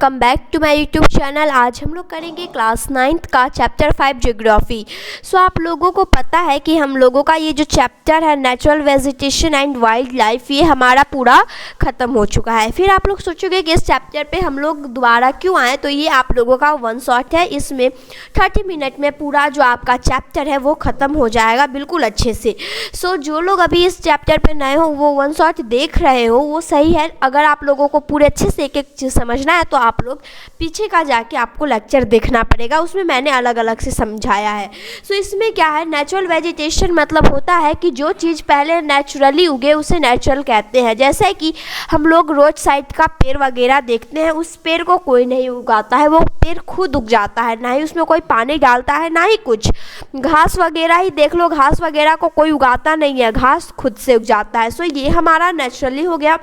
Come back to my YouTube channel. आज हम लोग करेंगे क्लास 9th का चैप्टर 5 ज्योग्राफी। सो आप लोगों को पता है कि हम लोगों का ये जो चैप्टर है natural vegetation and wild life, ये हमारा पूरा ख़त्म हो चुका है। फिर आप लोग सोचोगे कि इस चैप्टर पे हम लोग दोबारा क्यों आए, तो ये आप लोगों का वन शॉट है। इसमें 30 मिनट में पूरा जो आपका चैप्टर है वो ख़त्म हो जाएगा बिल्कुल अच्छे से। सो जो लोग अभी इस चैप्टर पे नए हो वो वन शॉट देख रहे हो वो सही है। अगर आप लोगों को पूरे अच्छे से एक एक चीज़ समझना है तो आप लोग पीछे का जाके आपको लेक्चर देखना पड़ेगा, उसमें मैंने अलग अलग से समझाया है। सो इसमें क्या है, नेचुरल वेजिटेशन मतलब होता है कि जो चीज़ पहले नेचुरली उगे उसे नेचुरल कहते हैं। जैसे कि हम लोग रोड साइड का पेड़ वगैरह देखते हैं, उस पेड़ को कोई नहीं उगाता है, वो पेड़ खुद उग जाता है, ना ही उसमें कोई पानी डालता है ना ही कुछ। घास वगैरह ही देख लो, घास वगैरह को कोई उगाता नहीं है, घास खुद से उग जाता है। सो ये हमारा नेचुरली हो गया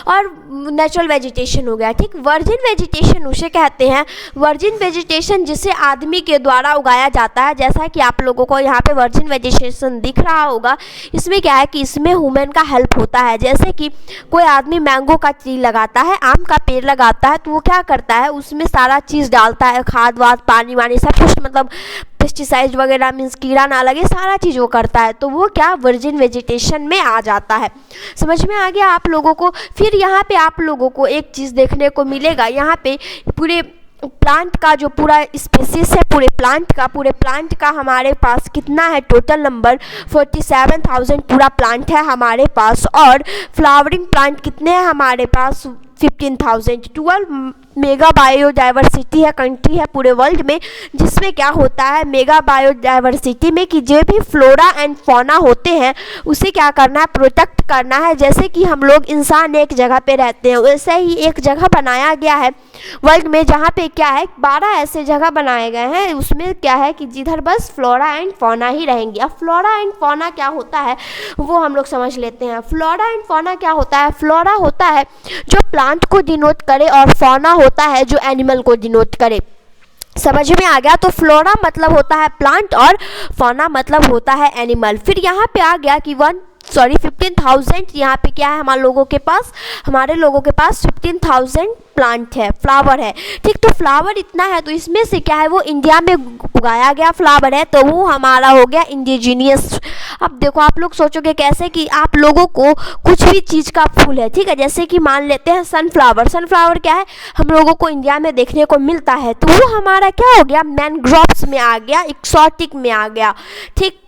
और नेचुरल वेजिटेशन हो गया। ठीक, वर्जिन वेजिटेशन उसे कहते हैं। वर्जिन वेजिटेशन जिसे आदमी के द्वारा उगाया जाता है, जैसा कि आप लोगों को यहाँ पे वर्जिन वेजिटेशन दिख रहा होगा। इसमें क्या है कि इसमें ह्यूमन का हेल्प होता है। जैसे कि कोई आदमी मैंगो का ट्री लगाता है, आम का पेड़ लगाता है, तो वो क्या करता है उसमें सारा चीज़ डालता है, खाद वाद पानी वानी सब कुछ, मतलब पेस्टिसाइड वगैरह मीन्स कीड़ा ना लगे, सारा चीज़ वो करता है। तो वो क्या वर्जिन वेजिटेशन में आ जाता है। समझ में आ गया आप लोगों को। फिर यहाँ पे आप लोगों को एक चीज़ देखने को मिलेगा, यहाँ पे पूरे प्लांट का जो पूरा स्पेसीज है, पूरे प्लांट का हमारे पास कितना है, टोटल नंबर 47,000 पूरा प्लांट है हमारे पास। और फ्लावरिंग प्लांट कितने हैं हमारे पास, 15,000। 12 मेगा बायोडाइवर्सिटी है कंट्री है पूरे वर्ल्ड में, जिसमें क्या होता है मेगा बायोडाइवर्सिटी में कि जो भी फ्लोरा एंड फौना होते हैं उसे क्या करना है, प्रोटेक्ट करना है। जैसे कि हम लोग इंसान एक जगह पे रहते हैं, वैसे ही एक जगह बनाया गया है वर्ल्ड में जहाँ पे क्या है 12 ऐसे जगह बनाए गए हैं। उसमें क्या है कि जिधर बस फ्लोरा एंड फौना ही रहेंगी। अब फ्लोरा एंड फौना क्या होता है वो हम लोग समझ लेते हैं। फ्लोरा एंड फौना क्या होता है, फ्लोरा होता है जो प्लांट को डिनोट करे और फौना होता है जो एनिमल को डिनोट करे। समझ में आ गया। तो फ्लोरा मतलब होता है प्लांट और फौना मतलब होता है एनिमल। फिर यहाँ पे आ गया कि 15,000 यहाँ पे क्या है हमारे लोगों के पास 15,000 प्लांट है, फ्लावर है। ठीक, तो फ्लावर इतना है तो इसमें से क्या है वो इंडिया में उगाया गया फ्लावर है, तो वो हमारा हो गया इंडिजीनियस। अब देखो आप लोग सोचोगे कैसे कि आप लोगों को कुछ भी चीज़ का फूल है, ठीक है, जैसे कि मान लेते हैं सनफ्लावर क्या है हम लोगों को इंडिया में देखने को मिलता है, तो वो हमारा क्या हो गया मैनग्रोव्स में आ गया, एक्सोटिक में आ गया। ठीक,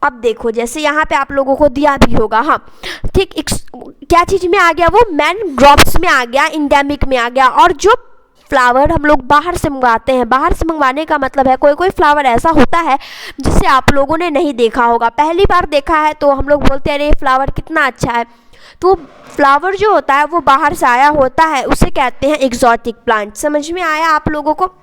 अब देखो जैसे यहाँ पे आप लोगों को दिया भी होगा, हाँ ठीक, क्या चीज़ में आ गया वो मैनग्रोव्स में आ गया, इंडेमिक में आ गया। और जो फ्लावर हम लोग बाहर से मंगवाते हैं, बाहर से मंगवाने का मतलब है कोई फ्लावर ऐसा होता है जिसे आप लोगों ने नहीं देखा होगा, पहली बार देखा है, तो हम लोग बोलते हैं अरे ये फ्लावर कितना अच्छा है। तो फ्लावर जो होता है वो बाहर से आया होता है, उसे कहते हैं एक्सोटिक प्लांट। समझ में आया आप लोगों को।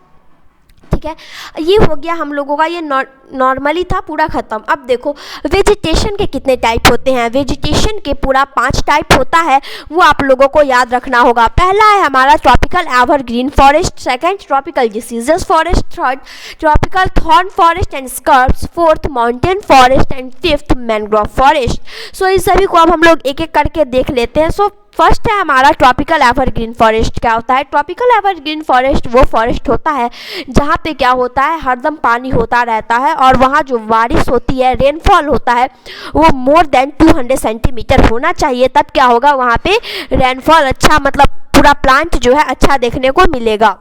ठीक है, ये हो गया हम लोगों का, ये नॉर्मली था पूरा ख़त्म। अब देखो वेजिटेशन के कितने टाइप होते हैं। वेजिटेशन के पूरा 5 टाइप होता है, वो आप लोगों को याद रखना होगा। पहला है हमारा tropical evergreen forest, second tropical deciduous forest, third tropical thorn forest and scrubs, fourth mountain forest and fifth mangrove forest. So इस सभी को अब हम लोग एक एक करके देख लेते हैं। सो फर्स्ट है हमारा ट्रॉपिकल एवरग्रीन फॉरेस्ट। क्या होता है ट्रॉपिकल एवरग्रीन फॉरेस्ट, वो फॉरेस्ट होता है जहाँ पे क्या होता है हरदम पानी होता रहता है, और वहाँ जो बारिश होती है, रेनफॉल होता है, वो मोर देन 200 सेंटीमीटर होना चाहिए, तब क्या होगा वहाँ पे रेनफॉल अच्छा, मतलब पूरा प्लांट जो है अच्छा देखने को मिलेगा।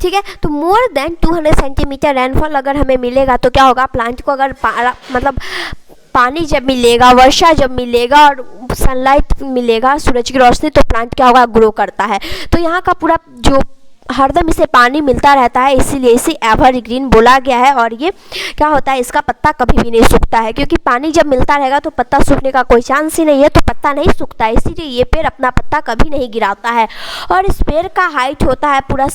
ठीक है, तो मोर देन 200 सेंटीमीटर रेनफॉल अगर हमें मिलेगा तो क्या होगा, प्लांट को अगर मतलब पानी जब मिलेगा, वर्षा जब मिलेगा और सनलाइट मिलेगा, सूरज की रोशनी, तो प्लांट क्या होगा ग्रो करता है। तो यहाँ का पूरा जो हरदम इसे पानी मिलता रहता है, इसीलिए इसे एवरग्रीन बोला गया है। और ये क्या होता है इसका पत्ता कभी भी नहीं सूखता है, क्योंकि पानी जब मिलता रहेगा तो पत्ता सूखने का कोई चांस ही नहीं है, तो पत्ता नहीं सूखता है, इसीलिए ये पेड़ अपना पत्ता कभी नहीं गिराता है। और इस पेड़ का हाइट होता है पूरा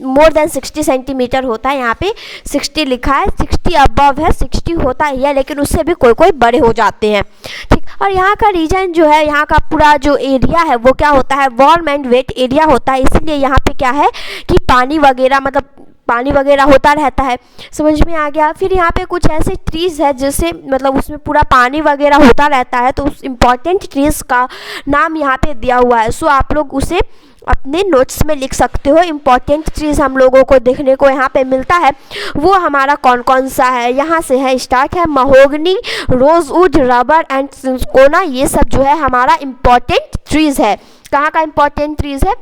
मोर देन 60 सेंटीमीटर होता है। यहाँ पे 60 लिखा है, 60 अबव है, 60 होता ही है, लेकिन उससे भी कोई बड़े हो जाते हैं। ठीक, और यहाँ का रीजन जो है, यहाँ का पूरा जो एरिया है वो क्या होता है वार्म एंड वेट एरिया होता है, इसलिए यहाँ पे क्या है कि पानी वगैरह मतलब पानी वगैरह होता रहता है। समझ में आ गया। फिर यहाँ पे कुछ ऐसे ट्रीज़ है जिससे मतलब उसमें पूरा पानी वगैरह होता रहता है, तो उस इम्पॉर्टेंट ट्रीज़ का नाम यहाँ पे दिया हुआ है। सो आप लोग उसे अपने नोट्स में लिख सकते हो। इम्पॉर्टेंट ट्रीज़ हम लोगों को देखने को यहाँ पे मिलता है, वो हमारा कौन कौन सा है। यहाँ से है स्टार्ट है mahogany, rosewood, rubber and cinchona. ये सब जो है हमारा इम्पॉर्टेंट ट्रीज़ है। कहाँ का इम्पॉर्टेंट ट्रीज़ है?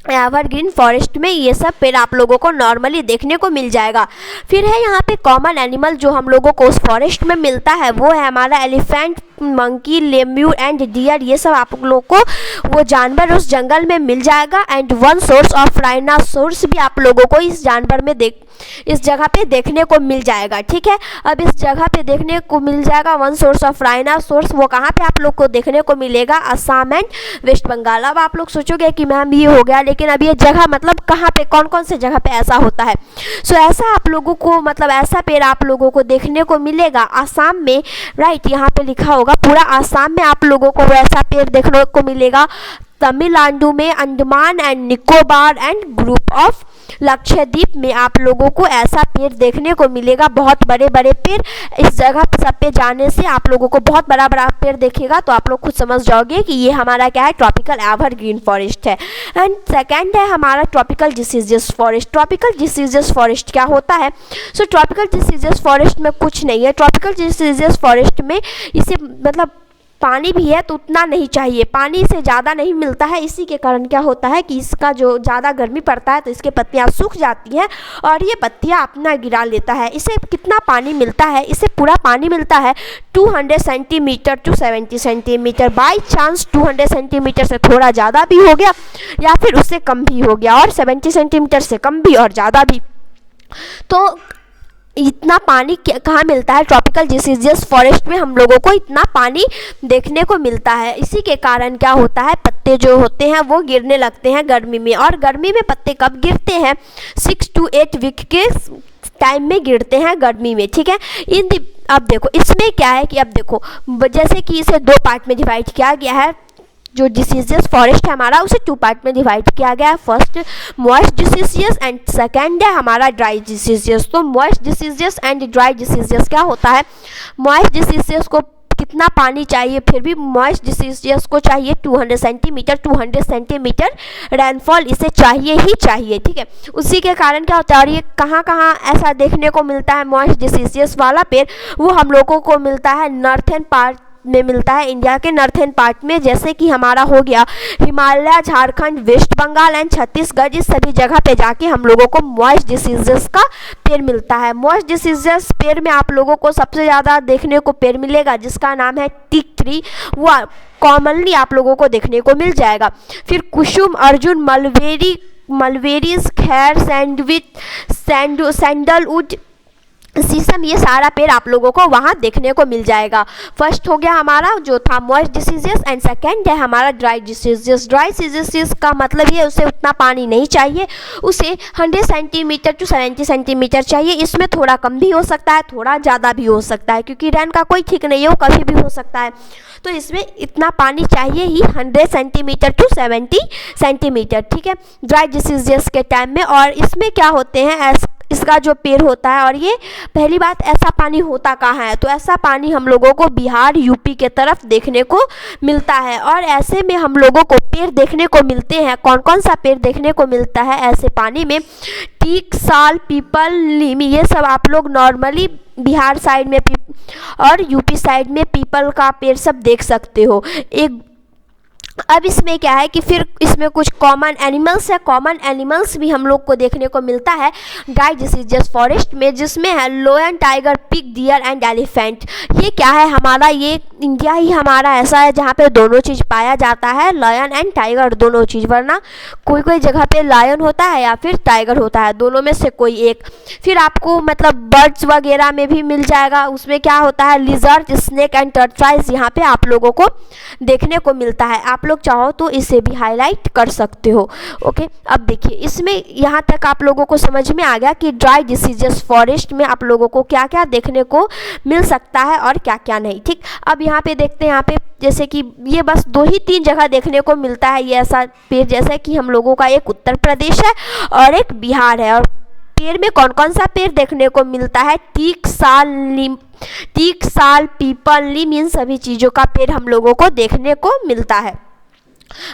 एवरग्रीन फॉरेस्ट में ये सब पेड़ आप लोगों को नॉर्मली देखने को मिल जाएगा। फिर है यहाँ पे कॉमन एनिमल जो हम लोगों को उस फॉरेस्ट में मिलता है, वो है हमारा elephant, monkey, lemur and deer. ये सब आप लोग को वो जानवर उस जंगल में मिल जाएगा। And one source of rhinoceros भी आप लोगों को इस जानवर में इस जगह पे देखने को मिल जाएगा। ठीक है, अब इस जगह पे देखने को मिल जाएगा वन सोर्स ऑफ राइनासोर्स। वो कहाँ पे आप लोग को देखने को मिलेगा? Assam and West Bengal. अब आप लोग सोचोगे कि मैम ये हो गया, लेकिन अब ये जगह मतलब कहाँ पे, कौन कौन से जगह पे ऐसा होता है? सो ऐसा आप लोगों को मतलब ऐसा पेड़ आप लोगों को देखने को मिलेगा असम में। राइट, यहाँ पे लिखा होगा पूरा असम में आप लोगों को वैसा पेड़ देखने को मिलेगा। तमिलनाडु में, Andaman and Nicobar and group of Lakshadweep में आप लोगों को ऐसा पेड़ देखने को मिलेगा। बहुत बड़े बड़े पेड़, इस जगह सब पे जाने से आप लोगों को बहुत बड़ा बड़ा पेड़ दिखेगा, तो आप लोग खुद समझ जाओगे कि ये हमारा क्या है, ट्रॉपिकल एवरग्रीन फॉरेस्ट है। एंड सेकेंड है हमारा tropical diseases forest. Tropical diseases forest क्या होता है? सो ट्रॉपिकल डिसीजेस फॉरेस्ट में कुछ नहीं है। ट्रॉपिकल डिसीजेस फॉरेस्ट में इसे मतलब पानी भी है तो उतना नहीं चाहिए, पानी से ज़्यादा नहीं मिलता है। इसी के कारण क्या होता है कि इसका जो ज़्यादा गर्मी पड़ता है तो इसके पत्तियाँ सूख जाती हैं और ये पत्तियाँ अपना गिरा लेता है। इसे कितना पानी मिलता है? इसे पूरा पानी मिलता है 200 centimetre to 70 centimetre. By chance 200 centimetre से थोड़ा ज़्यादा भी हो गया या फिर उससे कम भी हो गया, और 70 सेंटीमीटर से कम भी और ज़्यादा भी, तो इतना पानी कहाँ मिलता है? ट्रॉपिकल डिसीजियस फॉरेस्ट में हम लोगों को इतना पानी देखने को मिलता है। इसी के कारण क्या होता है, पत्ते जो होते हैं वो गिरने लगते हैं गर्मी में। और गर्मी में पत्ते कब गिरते हैं? 6 to 8 वीक के टाइम में गिरते हैं गर्मी में। ठीक है, अब देखो इसमें क्या है कि अब देखो जैसे कि इसे 2 पार्ट में डिवाइड किया गया है। जो डिसीजियस फॉरेस्ट है हमारा उसे 2 पार्ट में डिवाइड किया गया है। फर्स्ट मॉइस्ट डिसीजियस एंड सेकेंड है हमारा ड्राई डिसीजियस। तो मॉइस्ट डिसीजियस एंड ड्राई डिसीजियस क्या होता है? मॉइस्ट डिसीजियस को कितना पानी चाहिए? फिर भी मॉइस्ट डिसीजियस को चाहिए 200 सेंटीमीटर रेनफॉल इसे चाहिए ही चाहिए। ठीक है, उसी के कारण क्या होता है, और ये कहाँ कहाँ ऐसा देखने को मिलता है मॉइस्ट डिसीजियस वाला पेड़? वो हम लोगों को मिलता है नॉर्थन पार्ट में मिलता है, इंडिया के नॉर्थन पार्ट में, जैसे कि हमारा हो गया हिमालय, झारखंड, वेस्ट बंगाल एंड छत्तीसगढ़। इस सभी जगह पे जाके हम लोगों को मॉइस्ट डिसीजेस का पेड़ मिलता है। मॉइस्ट डिसीजेस पेड़ में आप लोगों को सबसे ज़्यादा देखने को पेड़ मिलेगा जिसका नाम है टीक ट्री। वो कॉमनली आप लोगों को देखने को मिल जाएगा। फिर कुसुम, अर्जुन, मलवेरीज, खैर, सैंडलवुड, शीशम, ये सारा पेड़ आप लोगों को वहाँ देखने को मिल जाएगा। फर्स्ट हो गया हमारा जो था मॉइस्ट डिसीजियस एंड सेकेंड है हमारा ड्राई डिसीजियस। ड्राई डिसीजियस का मतलब ये उसे उतना पानी नहीं चाहिए, उसे 100 सेंटीमीटर टू 70 सेंटीमीटर चाहिए। इसमें थोड़ा कम भी हो सकता है, थोड़ा ज़्यादा भी हो सकता है, क्योंकि रेन का कोई ठीक नहीं है, वो कभी भी हो सकता है। तो इसमें इतना पानी चाहिए ही 100 सेंटीमीटर टू 70 सेंटीमीटर। ठीक है, ड्राई डिसीजियस के टाइम में। और इसमें क्या होते हैं, इसका जो पेड़ होता है, और ये पहली बात ऐसा पानी होता कहाँ है, तो ऐसा पानी हम लोगों को बिहार, यूपी के तरफ देखने को मिलता है। और ऐसे में हम लोगों को पेड़ देखने को मिलते हैं। कौन कौन सा पेड़ देखने को मिलता है ऐसे पानी में? टीक, साल, पीपल, नीम, ये सब आप लोग नॉर्मली बिहार साइड में और यूपी साइड में पीपल का पेड़ सब देख सकते हो। अब इसमें क्या है कि फिर इसमें कुछ कॉमन एनिमल्स है। कॉमन एनिमल्स भी हम लोग को देखने को मिलता है ड्राई डिसीजियस फॉरेस्ट में, जिसमें है lion, tiger, pig, deer and elephant. ये क्या है हमारा, ये इंडिया ही हमारा ऐसा है जहाँ पे दोनों चीज़ पाया जाता है, लायन एंड टाइगर दोनों चीज़। वरना कोई कोई जगह पे लायन होता है या फिर टाइगर होता है, दोनों में से कोई एक। फिर आपको मतलब बर्ड्स वगैरह में भी मिल जाएगा। उसमें क्या होता है, लिजर्ड, स्नेक एंड टर्टल्स यहाँ पे आप लोगों को देखने को मिलता है। आप लोग चाहो तो इसे भी हाईलाइट कर सकते हो। ओके, अब देखिए इसमें यहाँ तक आप लोगों को समझ में आ गया कि ड्राई डिसीजियस फॉरेस्ट में आप लोगों को क्या क्या देखने को मिल सकता है और क्या क्या नहीं। ठीक, अब यहाँ पे देखते हैं, यहाँ पे जैसे कि ये बस 2 ही 3 जगह देखने को मिलता है ये ऐसा पेड़, जैसे कि हम लोगों का एक उत्तर प्रदेश है और एक बिहार है। और पेड़ में कौन कौन सा पेड़ देखने को मिलता है? टीक, साल, पीपल, नीम, इन सभी चीज़ों का पेड़ हम लोगों को देखने को मिलता है।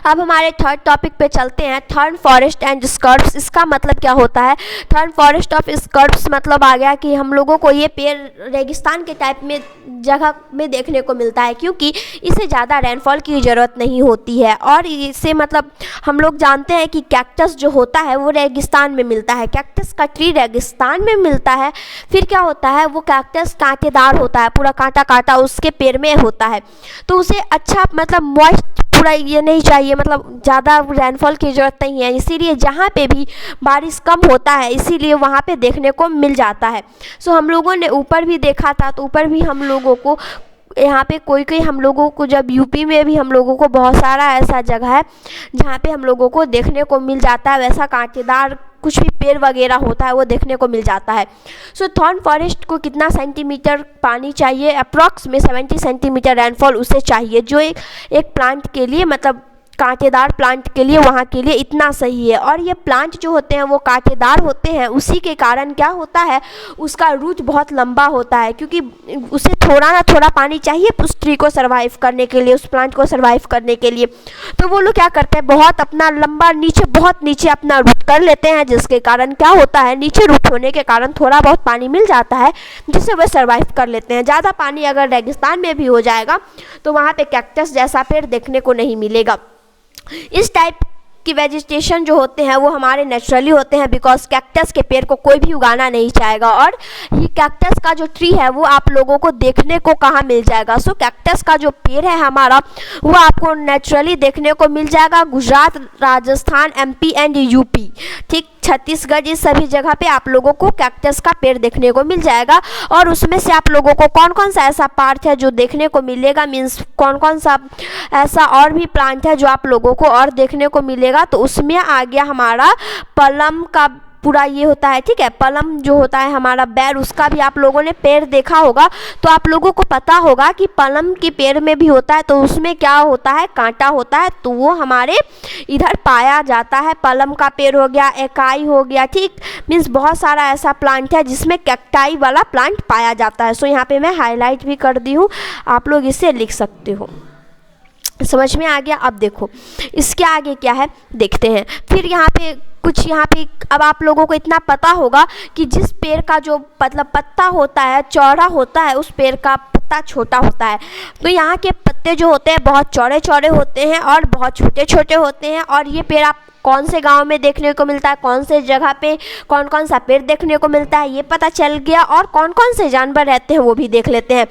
अब हमारे थर्ड टॉपिक पे चलते हैं, थर्न फॉरेस्ट एंड स्कर्प्स। इसका मतलब क्या होता है? थर्न फॉरेस्ट ऑफ स्कर्प्स मतलब आ गया कि हम लोगों को ये पेड़ रेगिस्तान के टाइप में जगह में देखने को मिलता है, क्योंकि इसे ज़्यादा रेनफॉल की ज़रूरत नहीं होती है। और इसे मतलब हम लोग जानते हैं कि कैक्टस जो होता है वो रेगिस्तान में मिलता है, कैक्टस का ट्री रेगिस्तान में मिलता है। फिर क्या होता है, वो कैक्टस कांटेदार होता है, पूरा कांटा कांटा उसके पेड़ में होता है, तो उसे अच्छा मतलब मॉइस्ट पूरा ये नहीं चाहिए, मतलब ज़्यादा रेनफॉल की ज़रूरत नहीं है, इसीलिए जहाँ पे भी बारिश कम होता है इसीलिए वहाँ पे देखने को मिल जाता है। सो हम लोगों ने ऊपर भी देखा था, तो ऊपर भी हम लोगों को यहाँ पे कोई हम लोगों को, जब यूपी में भी हम लोगों को बहुत सारा ऐसा जगह है जहाँ पे हम लोगों को देखने को मिल जाता है वैसा कांटेदार कुछ भी पेड़ वगैरह होता है वो देखने को मिल जाता है। सो थॉर्न फॉरेस्ट को कितना सेंटीमीटर पानी चाहिए? अप्रॉक्स में 70 सेंटीमीटर रेनफॉल उसे चाहिए, जो एक प्लांट के लिए मतलब कांटेदार प्लांट के लिए वहाँ के लिए इतना सही है। और ये प्लांट जो होते हैं वो कांटेदार होते हैं, उसी के कारण क्या होता है, उसका रूट बहुत लंबा होता है, क्योंकि उसे थोड़ा ना थोड़ा पानी चाहिए उस ट्री को सर्वाइव करने के लिए, उस प्लांट को सर्वाइव करने के लिए। तो वो लोग क्या करते हैं, बहुत अपना लंबा नीचे, बहुत नीचे अपना रूट कर लेते हैं, जिसके कारण क्या होता है, नीचे रूट होने के कारण थोड़ा बहुत पानी मिल जाता है जिससे वे सर्वाइव कर लेते हैं। ज़्यादा पानी अगर रेगिस्तान में भी हो जाएगा तो वहाँ पे कैक्टस जैसा पेड़ देखने को नहीं मिलेगा। इस टाइप की वेजिटेशन जो होते हैं वो हमारे नेचुरली होते हैं, बिकॉज कैक्टस के पेड़ को कोई भी उगाना नहीं चाहेगा। और ये कैक्टस का जो ट्री है वो आप लोगों को देखने को कहाँ मिल जाएगा? सो कैक्टस का जो पेड़ है हमारा वो आपको नेचुरली देखने को मिल जाएगा Gujarat, Rajasthan, MP and UP, ठीक, छत्तीसगढ़, इस सभी जगह पे आप लोगों को कैक्टस का पेड़ देखने को मिल जाएगा। और उसमें से आप लोगों को कौन कौन सा ऐसा पार्ट है जो देखने को मिलेगा, मीन्स कौन कौन सा ऐसा और भी प्लांट है जो आप लोगों को और देखने को मिलेगा? तो उसमें आ गया हमारा पलम का पूरा ये होता है, ठीक है, पलम जो होता है हमारा बैर, उसका भी आप लोगों ने पेड़ देखा होगा, तो आप लोगों को पता होगा कि पलम के पेड़ में भी होता है, तो उसमें क्या होता है, कांटा होता है, तो वो हमारे इधर पाया जाता है। पलम का पेड़ हो गया, एकाई हो गया, ठीक, मीन्स बहुत सारा ऐसा प्लांट है जिसमें कैक्टाई वाला प्लांट पाया जाता है। सो यहाँ पे मैं हाईलाइट भी कर दी हूँ, आप लोग इसे लिख सकते हो। समझ में आ गया? अब देखो इसके आगे क्या है देखते हैं। फिर यहाँ पे अब आप लोगों को इतना पता होगा कि जिस पेड़ का जो मतलब पत्ता होता है चौड़ा होता है, उस पेड़ का पत्ता छोटा होता है। तो यहाँ के पत्ते जो होते हैं बहुत चौड़े चौड़े होते हैं और बहुत छोटे छोटे होते हैं। और ये पेड़ आप कौन से गांव में देखने को मिलता है, कौन से जगह पे कौन कौन सा पेड़ देखने को मिलता है, ये पता चल गया। और कौन कौन से जानवर रहते हैं वो भी देख लेते हैं।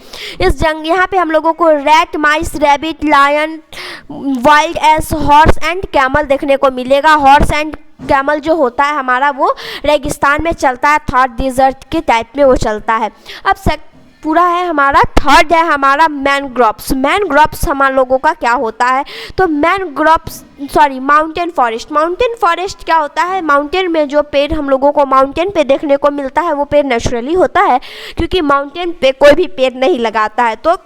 यहाँ पे हम लोगों को rat, mice, rabbit, lion, wild ass, horse and camel देखने को मिलेगा। हॉर्स एंड कैमल जो होता है हमारा वो रेगिस्तान में चलता है, थर्ड डेजर्ट के टाइप में वो चलता है। अब पूरा है हमारा थर्ड है हमारा मैनग्रोव्स। मैनग्रोव्स हमारे लोगों का क्या होता है, तो माउंटेन फॉरेस्ट। माउंटेन फॉरेस्ट क्या होता है, माउंटेन में जो पेड़ हम लोगों को माउंटेन पे देखने को मिलता है वो पेड़ नेचुरली होता है, क्योंकि माउंटेन पे कोई भी पेड़ नहीं लगाता है। तो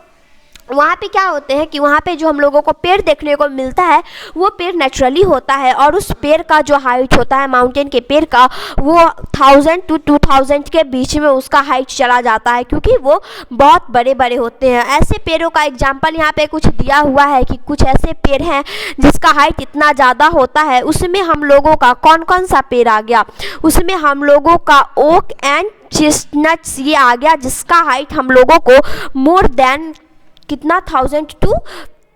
वहाँ पे क्या होते हैं कि वहाँ पे जो हम लोगों को पेड़ देखने को मिलता है वो पेड़ नेचुरली होता है। और उस पेड़ का जो हाइट होता है माउंटेन के पेड़ का वो 1000 to 2000 के बीच में उसका हाइट चला जाता है, क्योंकि वो बहुत बड़े बड़े होते हैं। ऐसे पेड़ों का एग्जांपल यहाँ पे कुछ दिया हुआ है कि कुछ ऐसे पेड़ हैं जिसका हाइट इतना ज़्यादा होता है। उसमें हम लोगों का कौन कौन सा पेड़ आ गया, उसमें हम लोगों का ओक एंड चेस्टनट्स ये आ गया, जिसका हाइट हम लोगों को मोर देन कितना 1000 to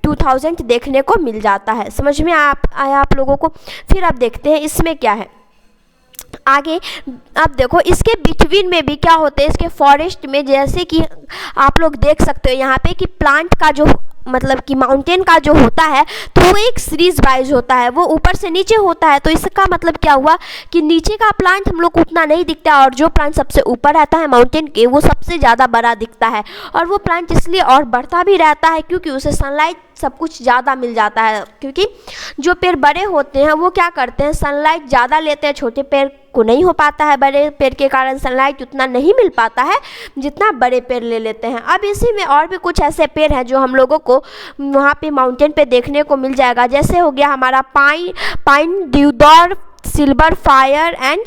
2000 देखने को मिल जाता है। समझ में आया आप लोगों को? फिर अब देखते हैं इसमें क्या है आगे। अब देखो इसके बिटवीन में भी क्या होते हैं, इसके फॉरेस्ट में जैसे कि आप लोग देख सकते हो यहाँ पे कि प्लांट का जो मतलब कि माउंटेन का जो होता है तो वो एक सीरीज वाइज होता है, वो ऊपर से नीचे होता है। तो इसका मतलब क्या हुआ कि नीचे का प्लांट हम लोग को उतना नहीं दिखता और जो प्लांट सबसे ऊपर रहता है माउंटेन के वो सबसे ज़्यादा बड़ा दिखता है। और वो प्लांट इसलिए और बढ़ता भी रहता है क्योंकि उसे सनलाइट सब कुछ ज़्यादा मिल जाता है, क्योंकि जो पेड़ बड़े होते हैं वो क्या करते हैं सनलाइट ज़्यादा लेते हैं, छोटे पेड़ को नहीं हो पाता है, बड़े पेड़ के कारण सनलाइट उतना नहीं मिल पाता है जितना बड़े पेड़ ले लेते हैं। अब इसी में और भी कुछ ऐसे पेड़ हैं जो हम लोगों को वहाँ पे माउंटेन पे देखने को मिल जाएगा, जैसे हो गया हमारा pine, deodar, silver fir and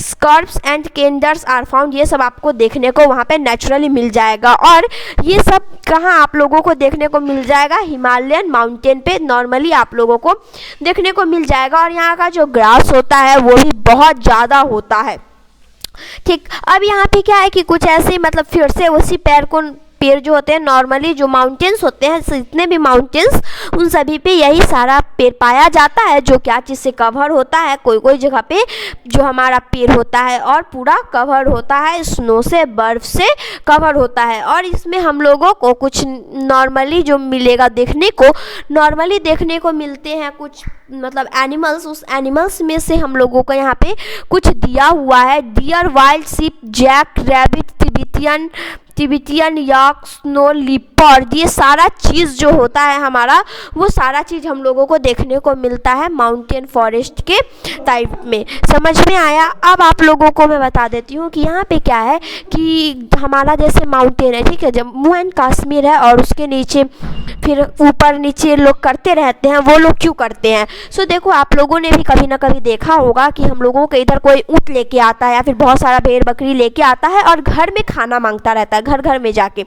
scrubs and cedars are found, ये सब आपको देखने को वहाँ पे नेचुरली मिल जाएगा। और ये सब कहाँ आप लोगों को देखने को मिल जाएगा, हिमालयन माउंटेन पे नॉर्मली आप लोगों को देखने को मिल जाएगा। और यहाँ का जो ग्रास होता है वो भी बहुत ज़्यादा होता है, ठीक। अब यहाँ पे क्या है कि कुछ ऐसे मतलब फिर से उसी पेड़ जो होते हैं नॉर्मली जो माउंटेन्स होते हैं, जितने भी माउंटेन्स उन सभी पे यही सारा पेड़ पाया जाता है, जो क्या चीज़ से कवर होता है, कोई कोई जगह पे जो हमारा पेड़ होता है और पूरा कवर होता है स्नो से, बर्फ़ से कवर होता है। और इसमें हम लोगों को कुछ नॉर्मली जो मिलेगा देखने को, नॉर्मली देखने को मिलते हैं कुछ मतलब एनिमल्स। उस एनिमल्स में से हम लोगों को यहाँ पे कुछ दिया हुआ है, deer, wild sheep, jack rabbit, Tibetan yak, snow leopard, ये सारा चीज़ जो होता है हमारा, वो सारा चीज़ हम लोगों को देखने को मिलता है माउंटेन फॉरेस्ट के टाइप में। समझ में आया? अब आप लोगों को मैं बता देती हूँ कि यहाँ पे क्या है कि हमारा जैसे माउंटेन है, ठीक है, जम्मू एंड कश्मीर है और उसके नीचे फिर ऊपर नीचे लोग करते रहते हैं। वो लोग क्यों करते हैं? सो देखो, आप लोगों ने भी कभी ना कभी देखा होगा कि हम लोगों के इधर कोई ऊँट लेके आता है या फिर बहुत सारा भेड़ बकरी लेके आता है और घर में खाना मांगता रहता है, घर घर में जाके।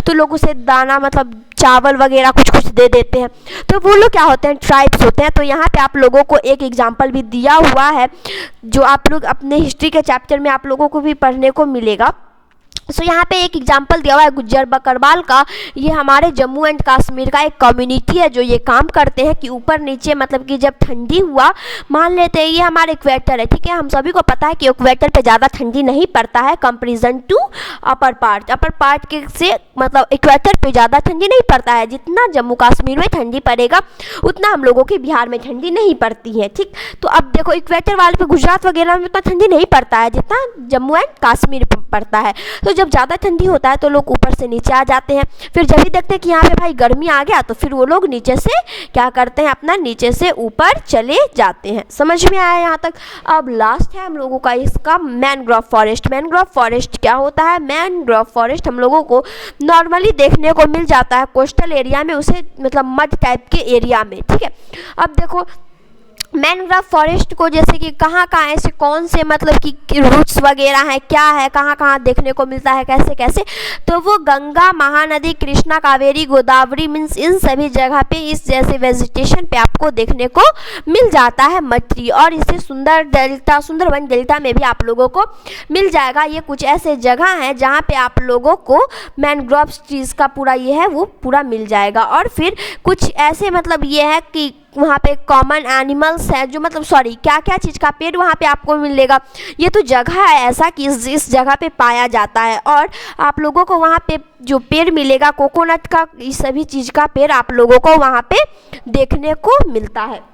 तो लोग उसे दाना मतलब चावल वगैरह कुछ कुछ दे देते हैं। तो वो लोग क्या होते हैं, ट्राइब्स होते हैं। तो यहाँ पे आप लोगों को एक एग्जाम्पल भी दिया हुआ है जो आप लोग अपने हिस्ट्री के चैप्टर में आप लोगों को भी पढ़ने को मिलेगा। सो यहाँ पे एक एग्जाम्पल दिया हुआ है गुज्जर बकरवाल का। ये हमारे जम्मू एंड कश्मीर का एक कम्युनिटी है जो ये काम करते हैं कि ऊपर नीचे मतलब कि जब ठंडी हुआ, मान लेते हैं ये हमारे इक्वेटर है, ठीक है, हम सभी को पता है कि इक्वेटर पे ज़्यादा ठंडी नहीं पड़ता है कंपेरिजन टू अपर पार्ट के से, मतलब इक्वेटर पे ज़्यादा ठंडी नहीं पड़ता है। जितना जम्मू कश्मीर में ठंडी पड़ेगा उतना हम लोगों के बिहार में ठंडी नहीं पड़ती है, ठीक। तो अब देखो इक्वेटर वाले पे गुजरात वगैरह में उतना ठंडी नहीं पड़ता है जितना जम्मू एंड कश्मीर में पड़ता है। तो जब ज़्यादा ठंडी होता है तो लोग ऊपर से नीचे आ जाते हैं। फिर जब भी देखते हैं कि यहाँ पे भाई गर्मी आ गया तो फिर वो लोग नीचे से क्या करते हैं, अपना नीचे से ऊपर चले जाते हैं। समझ में आया यहाँ तक? अब लास्ट है हम लोगों का इसका मैनग्रोव फॉरेस्ट। मैनग्रोव फॉरेस्ट क्या होता है? मैनग्रोव फॉरेस्ट हम लोगों को नॉर्मली देखने को मिल जाता है कोस्टल एरिया में, उसे मतलब मड टाइप के एरिया में, ठीक है। अब देखो मैनग्रोव फॉरेस्ट को जैसे कि कहाँ ऐसे कौन से मतलब कि रूट्स वगैरह हैं, क्या है, कहाँ देखने को मिलता है, कैसे कैसे, तो वो गंगा, महानदी, कृष्णा, कावेरी, गोदावरी मीन्स इन सभी जगह पे इस जैसे वेजिटेशन पे आपको देखने को मिल जाता है मट्टी। और इसे सुंदरवन डेल्टा में भी आप लोगों को मिल जाएगा। ये कुछ ऐसे जगह हैं जहाँ पे आप लोगों को मैनग्रोव ट्रीज़ का पूरा ये है वो पूरा मिल जाएगा। और फिर कुछ ऐसे मतलब ये है कि वहाँ पे कॉमन एनिमल्स है जो मतलब क्या क्या चीज़ का पेड़ वहाँ पे आपको मिलेगा। ये तो जगह है ऐसा कि इस जगह पे पाया जाता है। और आप लोगों को वहाँ पे जो पेड़ मिलेगा कोकोनट का, इस सभी चीज़ का पेड़ आप लोगों को वहाँ पे देखने को मिलता है।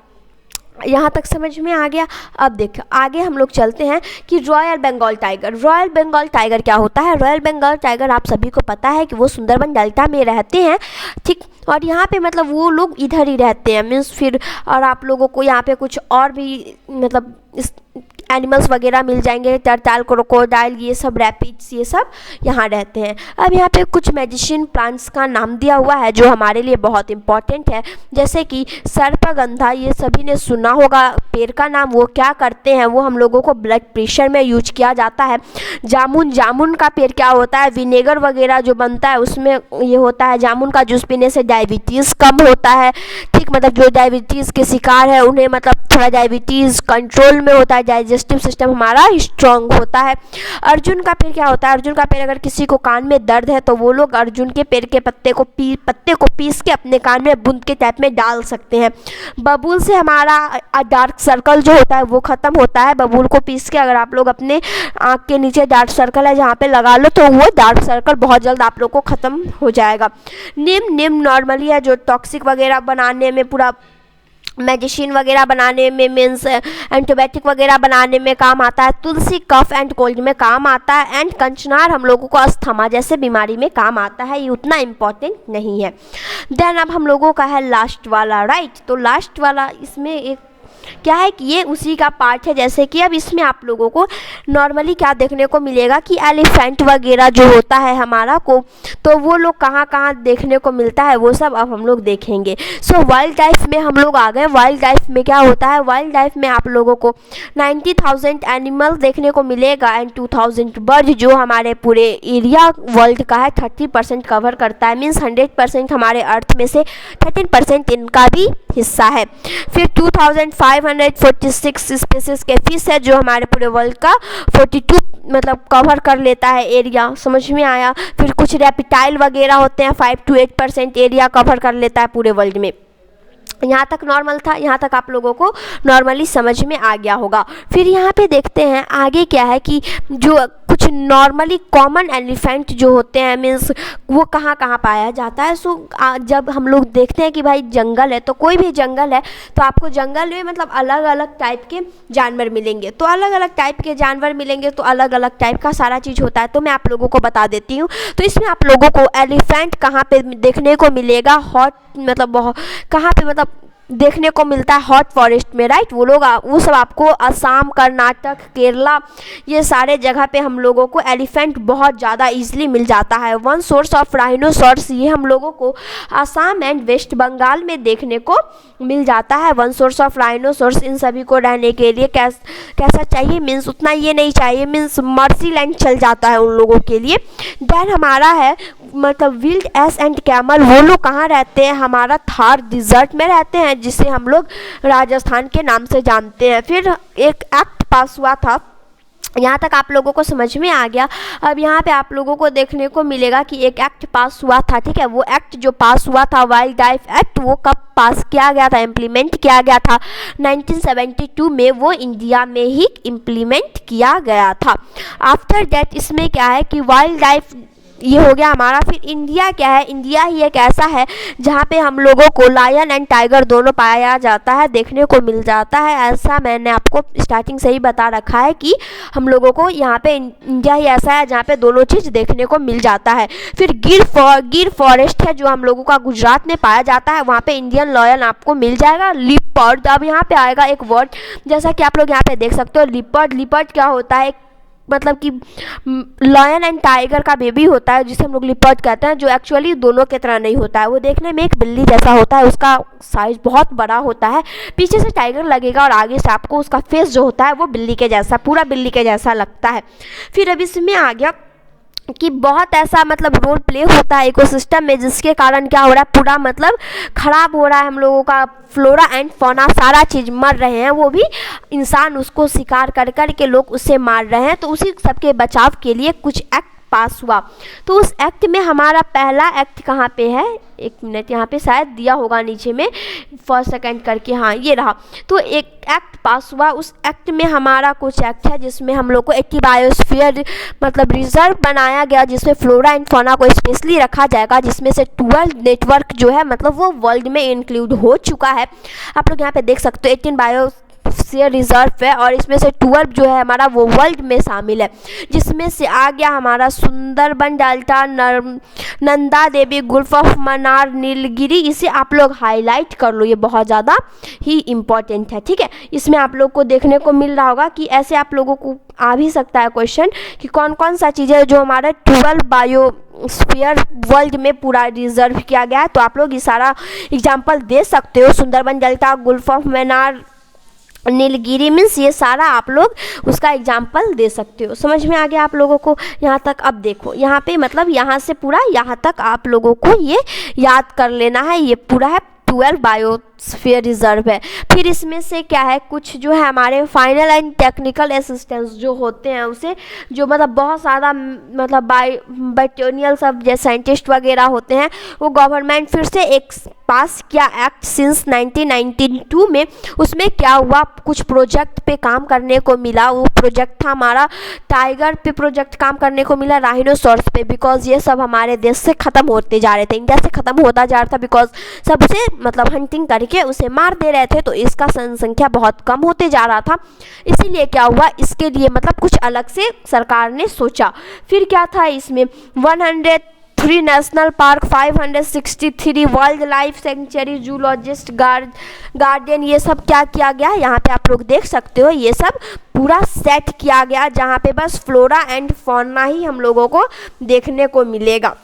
यहाँ तक समझ में आ गया? अब देखो आगे हम लोग चलते हैं कि रॉयल बंगाल टाइगर क्या होता है। रॉयल बंगाल टाइगर आप सभी को पता है कि वो सुंदरबन डेल्टा में रहते हैं, ठीक। और यहाँ पे मतलब वो लोग इधर ही रहते हैं मीन्स फिर, और आप लोगों को यहाँ पे कुछ और भी मतलब इस एनिमल्स वगैरह मिल जाएंगे, टर्टल, क्रोकोडाइल, ये सब रैपिड्स, ये सब यहाँ रहते हैं। अब यहाँ पे कुछ मेडिसिन प्लांट्स का नाम दिया हुआ है जो हमारे लिए बहुत इंपॉर्टेंट है, जैसे कि सर्पगंधा, ये सभी ने सुना होगा पेड़ का नाम। वो क्या करते हैं, वो हम लोगों को ब्लड प्रेशर में यूज किया जाता है। जामुन का पेड़ क्या होता है, विनेगर वगैरह जो बनता है उसमें ये होता है। जामुन का जूस पीने से डायबिटीज़ कम होता है, ठीक, मतलब जो डायबिटीज़ के शिकार है उन्हें मतलब थोड़ा डायबिटीज़ कंट्रोल में होता है, डाइजेस्टिव सिस्टम हमारा स्ट्रांग होता है। अर्जुन का पेड़ क्या होता है, अर्जुन का पेड़ अगर किसी को कान में दर्द है तो वो लोग अर्जुन के पेड़ के पत्ते को पीस के अपने कान में बूंद के टाइप में डाल सकते हैं। बबूल से हमारा डार्क सर्कल जो होता है वो ख़त्म होता है। बबूल को पीस के अगर आप लोग अपने आँख के नीचे डार्क सर्कल है जहाँ पे लगा लो तो वो डार्क सर्कल बहुत जल्द आप लोग को ख़त्म हो जाएगा। नीम नॉर्मली है जो टॉक्सिक वगैरह बनाने में, पूरा मेडिसिन वगैरह बनाने में मीन्स एंटीबायोटिक वगैरह बनाने में काम आता है। तुलसी कफ एंड कोल्ड में काम आता है। एंड कंचनार हम लोगों को अस्थमा जैसे बीमारी में काम आता है, ये उतना इम्पॉर्टेंट नहीं है। देन अब हम लोगों का है लास्ट वाला, राइट। तो लास्ट वाला इसमें एक क्या है कि ये उसी का पार्ट है। जैसे कि अब इसमें आप लोगों को नॉर्मली क्या देखने को मिलेगा कि एलिफेंट वगैरह जो होता है हमारा को, तो वो लोग कहाँ कहाँ देखने को मिलता है वो सब अब हम लोग देखेंगे। सो वाइल्ड लाइफ में हम लोग आ गए। वाइल्ड लाइफ में क्या होता है, वाइल्ड लाइफ में आप लोगों को 90,000 एनिमल देखने को मिलेगा एंड 2,000 बर्ड, जो हमारे पूरे एरिया वर्ल्ड का है 30% कवर करता है। मीन्स 100% हमारे अर्थ में से 13% इनका भी हिस्सा है। फिर 2546 स्पीसीज के फिश है जो हमारे पूरे वर्ल्ड का 42 मतलब कवर कर लेता है एरिया। समझ में आया। फिर कुछ रेप्टाइल वगैरह होते हैं 5 to 8% एरिया कवर कर लेता है पूरे वर्ल्ड में। यहाँ तक नॉर्मल था, यहाँ तक आप लोगों को नॉर्मली समझ में आ गया होगा। फिर यहाँ पे देखते हैं आगे क्या है कि जो कुछ नॉर्मली कॉमन एलिफेंट जो होते हैं मीन्स वो कहाँ कहाँ पाया जाता है। सो जब हम लोग देखते हैं कि भाई जंगल है, तो कोई भी जंगल है तो आपको जंगल में मतलब अलग अलग टाइप के जानवर मिलेंगे। तो अलग अलग टाइप के जानवर मिलेंगे तो अलग अलग टाइप का सारा चीज़ होता है। तो मैं आप लोगों को बता देती हूँ। तो इसमें आप लोगों को एलिफेंट कहाँ पे देखने को मिलेगा, हॉट मतलब बहुत कहाँ पे मतलब देखने को मिलता है, हॉट फॉरेस्ट में, राइट। वो सब आपको असम, कर्नाटक, केरला, ये सारे जगह पे हम लोगों को एलिफेंट बहुत ज़्यादा इजीली मिल जाता है। वन सोर्स ऑफ राइनोसॉर्स ये हम लोगों को असम एंड वेस्ट बंगाल में देखने को मिल जाता है। वन सोर्स ऑफ राइनोसॉर्स इन सभी को रहने के लिए कैसा चाहिए, मीन्स उतना ये नहीं चाहिए, मीन्स मर्सी लैंड चल जाता है उन लोगों के लिए। देन हमारा है मतलब विल्ड एस एंड कैमल, वो लोग कहाँ रहते हैं, हमारा थार डिजर्ट में रहते हैं जिसे हम लोग राजस्थान के नाम से जानते हैं। फिर एक एक्ट पास हुआ था, यहाँ तक आप लोगों को समझ में आ गया। अब यहाँ पे आप लोगों को देखने को मिलेगा कि एक एक्ट पास हुआ था, ठीक है। वो एक्ट जो पास हुआ था वाइल्ड लाइफ एक्ट, वो कब पास किया गया था, इम्प्लीमेंट किया गया था 1972 में। वो इंडिया में ही इम्प्लीमेंट किया गया था। आफ्टर दैट इसमें क्या है कि वाइल्ड लाइफ ये हो गया हमारा। फिर इंडिया क्या है, इंडिया ही एक ऐसा है जहाँ पे हम लोगों को लायन एंड टाइगर दोनों पाया जाता है, देखने को मिल जाता है। ऐसा मैंने आपको स्टार्टिंग से ही बता रखा है कि हम लोगों को यहाँ पे इंडिया ही ऐसा है जहाँ पे दोनों चीज़ देखने को मिल जाता है। फिर गिर फॉरेस्ट है जो हम लोगों का गुजरात में पाया जाता है, वहाँ पे इंडियन लायन आपको मिल जाएगा। लिपर्ड, अब यहाँ पे आएगा एक वर्ड, जैसा कि आप लोग यहाँ पे देख सकते हो लिपर्ड। लिपर्ड क्या होता है, मतलब कि लायन एंड टाइगर का बेबी होता है जिसे हम लोग लिपर्ड कहते हैं, जो एक्चुअली दोनों की तरह नहीं होता है। वो देखने में एक बिल्ली जैसा होता है, उसका साइज बहुत बड़ा होता है, पीछे से टाइगर लगेगा और आगे से आपको उसका फेस जो होता है वो बिल्ली के जैसा, पूरा बिल्ली के जैसा लगता है। फिर अब इसमें आ गया कि बहुत ऐसा मतलब रोल प्ले होता है इकोसिस्टम में, जिसके कारण क्या हो रहा है, पूरा मतलब ख़राब हो रहा है। हम लोगों का फ्लोरा एंड फौना सारा चीज़ मर रहे हैं, वो भी इंसान उसको शिकार कर कर के लोग उससे मार रहे हैं। तो उसी सबके बचाव के लिए कुछ एक्ट पास हुआ। तो उस एक्ट में हमारा पहला एक्ट कहाँ पे है, एक मिनट यहाँ पे शायद दिया होगा नीचे में फर्स्ट सेकंड करके, हाँ ये रहा। तो एक एक्ट पास हुआ, उस एक्ट में हमारा कुछ एक्ट है जिसमें हम लोग को 80 बायोस्फीयर मतलब रिजर्व बनाया गया, जिसमें फ्लोरा एंड फौना को स्पेशली रखा जाएगा, जिसमें से 12 नेटवर्क जो है मतलब वो वर्ल्ड में इंक्लूड हो चुका है। आप लोग यहाँ पे देख सकते हो 18 बायोस्फीयर रिजर्व है और इसमें से 12 जो है हमारा वो वर्ल्ड में शामिल है, जिसमें से आ गया हमारा Sundarban, delta, Nanda Devi, Gulf of Mannar, Nilgiri. इसे आप लोग हाईलाइट कर लो, ये बहुत ज़्यादा ही इम्पॉर्टेंट है, ठीक है। इसमें आप लोग को देखने को मिल रहा होगा कि ऐसे आप लोगों को आ भी सकता है क्वेश्चन कि कौन कौन सा चीज़ है जो हमारा 12 बायोस्फीयर वर्ल्ड में पूरा रिजर्व किया गया है। तो आप लोग ये सारा एग्जाम्पल दे सकते हो, Sundarban, delta, Gulf of Mannar, Nilgiri, means ये सारा आप लोग उसका एग्जाम्पल दे सकते हो। समझ में आ गया आप लोगों को यहाँ तक। अब देखो यहाँ पे मतलब यहाँ से पूरा यहाँ तक आप लोगों को ये याद कर लेना है, ये पूरा है 12 बायोस्फीयर रिजर्व है। फिर इसमें से क्या है, कुछ जो है हमारे फाइनल एंड टेक्निकल असिस्टेंस जो होते हैं उसे जो मतलब बहुत ज़्यादा मतलब बायोटेक्निकल सब जैसे साइंटिस्ट वगैरह होते हैं, वो गवर्नमेंट फिर से एक पास किया एक्ट सिंस 1992 में। उसमें क्या हुआ, कुछ प्रोजेक्ट पे काम करने को मिला। वो प्रोजेक्ट था हमारा टाइगर पे प्रोजेक्ट काम करने को मिला, राइनोसॉर्स पे, बिकॉज ये सब हमारे देश से ख़त्म होते जा रहे थे, इंडिया से ख़त्म होता जा रहा था, बिकॉज सब उसे मतलब हंटिंग करके उसे मार दे रहे थे, तो इसका जनसंख्या बहुत कम होते जा रहा था। इसीलिए क्या हुआ, इसके लिए मतलब कुछ अलग से सरकार ने सोचा। फिर क्या था, इसमें 130 3 national park, 563 wild life sanctuary, zoologist garden, ये सब क्या किया गया है यहाँ पे आप लोग देख सकते हो। ये सब पूरा सेट किया गया जहाँ पे बस फ्लोरा एंड फौना ही हम लोगों को देखने को मिलेगा।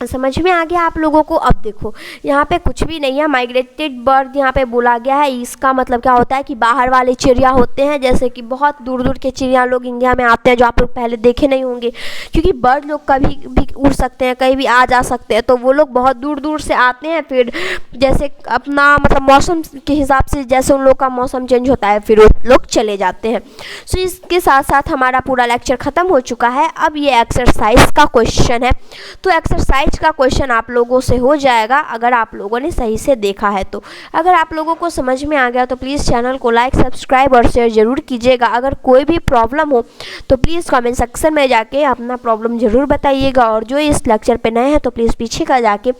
समझ में आ गया आप लोगों को। अब देखो यहाँ पे कुछ भी नहीं है, माइग्रेटेड बर्ड यहाँ पे बोला गया है। इसका मतलब क्या होता है कि बाहर वाले चिड़िया होते हैं, जैसे कि बहुत दूर दूर के चिड़िया लोग इंडिया में आते हैं जो आप लोग पहले देखे नहीं होंगे, क्योंकि बर्ड लोग कभी भी उड़ सकते हैं, कहीं भी आ जा सकते हैं, तो वो लोग बहुत दूर दूर से आते हैं। फिर जैसे अपना मतलब मौसम के हिसाब से जैसे उन लोग का मौसम चेंज होता है फिर वो लोग चले जाते हैं। सो इसके साथ साथ हमारा पूरा लेक्चर ख़त्म हो चुका है। अब ये एक्सरसाइज का क्वेश्चन है, तो एक्सरसाइज का क्वेश्चन आप लोगों से हो जाएगा अगर आप लोगों ने सही से देखा है तो। अगर आप लोगों को समझ में आ गया तो प्लीज़ चैनल को लाइक, सब्सक्राइब और शेयर ज़रूर कीजिएगा। अगर कोई भी प्रॉब्लम हो तो प्लीज़ कमेंट सेक्शन में जाके अपना प्रॉब्लम ज़रूर बताइएगा। और जो इस लेक्चर पे नए हैं तो प्लीज़ पीछे का जाके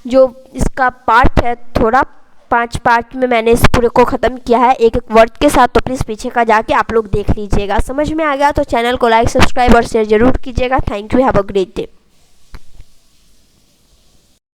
जो इसका पार्ट है, थोड़ा 5 पार्ट में मैंने इस पूरे को ख़त्म किया है एक एक वर्ड के साथ, तो प्लीज़ पीछे का जाके आप लोग देख लीजिएगा। समझ में आ गया तो चैनल को लाइक, सब्सक्राइब और शेयर ज़रूर कीजिएगा। Thank you, have a great day.